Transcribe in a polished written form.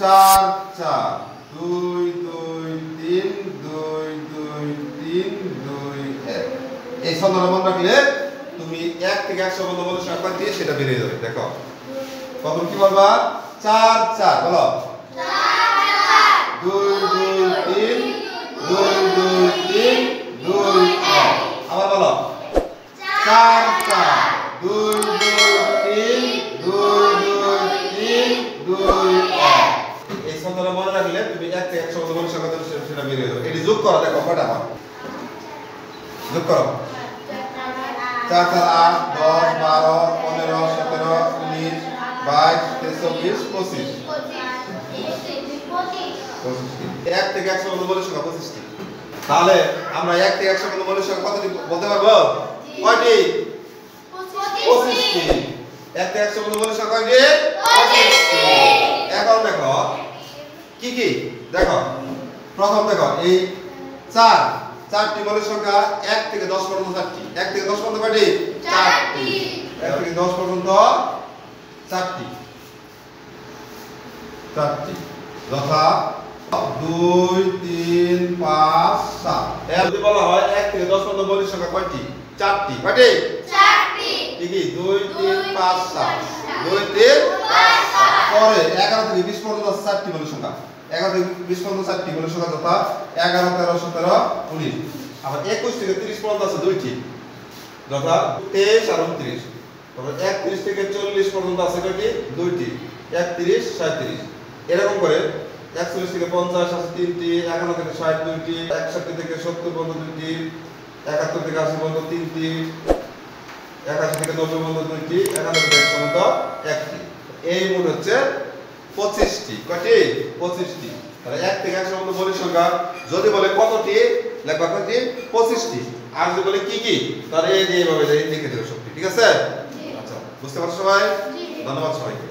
4 4 2 2 3 2 2 3 2 1 এই ছন্দটা মনে রাখলে তুমি 1 থেকে 100 পর্যন্ত বলে সংখ্যা দিয়ে সেটা বেরিয়ে যাবে। দেখো প্রথম কি বলবা 4 4 বলো 2 2 3 2 2 3 2 1 আবার বলো 4 4 2 2 3 2 2 3 2 1 এই ছন্দটা মনে রাখলে তুমি 1 থেকে 100 পর্যন্ত বলে সংখ্যা দিয়ে সেটা বেরিয়ে যাবে। এটি যোগ করো, দেখো কয়টা হয় যোগ করো 4 4 8 10 12 15 17 19 22 23 24 25 1 থেকে 100 পর্যন্ত বলে সংখ্যা 25টি। তাহলে আমরা 1 থেকে 100 পর্যন্ত বলে সংখ্যা কতটি বলতে পারবো? কয়টি? 25টি। 1 থেকে 100 পর্যন্ত বলে সংখ্যা কয়টি? 25টি। এখন দেখো কি কি দেখো প্রথম দেখো এই 4টি বলে সংখ্যা 1 থেকে 10 পর্যন্ত 4টি। 1 থেকে 10 পর্যন্ত কয়টি? 4টি। 1 থেকে 10 পর্যন্ত 4টি যথা 2 3 5 7। যদি বলা হয় 1 থেকে 10 পর্যন্ত বলে সংখ্যা কয়টি? 4টি। কয়টি? 4টি। কি 2 3 5 7 2 3 5 7 পরে 11 থেকে 20 পর্যন্ত 4টি বলে সংখ্যা। 11 থেকে 20 পর্যন্ত 4টি বলে সংখ্যা যথা 11 13 17 19। আবার 21 থেকে 30 পর্যন্ত আছে দুইটি যথা 23 আর 29। তারপর 31 থেকে 40 পর্যন্ত আছে কয়টি? দুইটি 31 37। এরকম করে 41 থেকে 50 আছে তিনটি, 51 থেকে 60 দুইটি, 61 থেকে 70 পর্যন্ত দুইটি, 71 থেকে 80 পর্যন্ত তিনটি, 81 থেকে 90 পর্যন্ত দুইটি, 91 থেকে 100 পর্যন্ত একটি। এই মোট হচ্ছে 25টি। কয়টি? 25টি। তাহলে 1 থেকে 100 পর্যন্ত বলে সংখ্যা যদি বলে কতটি লেখবা কয়টি? 25টি। আর যদি বলে কি কি তাহলে এইভাবে লিখে দেবে সবটি। ঠিক আছে? আচ্ছা বুঝতে পারছো সবাই? ধন্যবাদ সবাইকে।